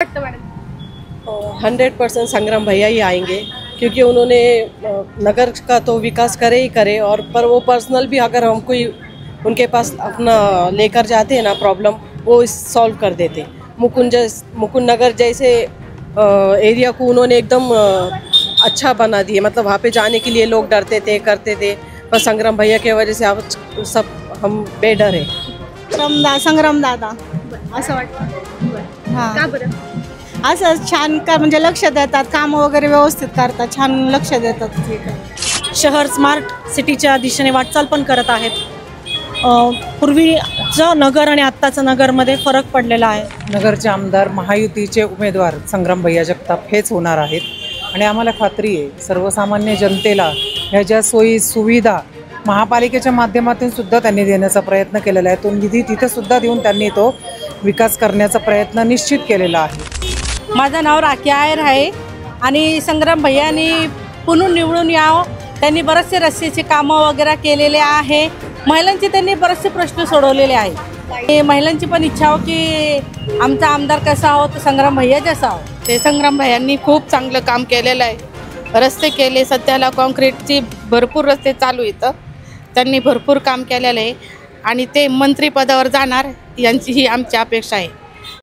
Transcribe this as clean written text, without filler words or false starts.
100% संग्राम भैया ही आएंगे, क्योंकि उन्होंने नगर का तो विकास करे ही करे, और पर वो पर्सनल भी अगर हम कोई उनके पास अपना लेकर जाते हैं ना प्रॉब्लम, वो सॉल्व कर देते। मुकुंद नगर जैसे एरिया को उन्होंने एकदम अच्छा बना दिए, मतलब वहाँ पे जाने के लिए लोग डरते थे करते थे, पर संग्राम भैया की वजह से अब सब हम बेडर है। संग्राम दादा असं वाटतं। हां, का बरं? असं छान का म्हणजे लक्ष देतात, काम वगैरे व्यवस्थित करतात, छान लक्ष देतात। शहर स्मार्ट सिटीच्या दिशेने वाटचाल पण करत आहेत। पूर्वीचं नगर आणि आत्ताचं नगरमध्ये फरक पडलेला आहे। नगरचे आमदार महायुतीचे उमेदवार संग्राम भैया जगताप हेच होणार आहेत आणि आम्हाला खात्री आहे सर्वसामान्य जनतेला ह्या ज्या सोयी सुविधा महापालिकेच्या माध्यमातून सुद्धा त्यांनी देण्याचा प्रयत्न केलेला आहे, तो निधी तिथे सुद्धा देऊन त्यांनी तो विकास करण्याचा प्रयत्न निश्चित केलेला आहे। माझं नाव राखी आयर आहे आणि संग्राम भैयांनी पुन्हा निवडून यावं। त्यांनी बरेचसे रस्त्याचे कामं वगैरे केलेले आहे, महिलांचे त्यांनी बरेचसे प्रश्न सोडवलेले आहे। महिलांची पण इच्छा हो की आमचा आमदार कसा हो तर संग्राम भैया जसा हो। ते संग्राम भैयांनी खूप चांगलं काम केलेलं आहे, रस्ते केले, सध्याला कॉन्क्रीटची भरपूर रस्ते चालू आहेत, त्यांनी भरपूर काम केलेलं आहे आणि ते मंत्रिपदावर जाणार यांची ही आमची अपेक्षा आहे।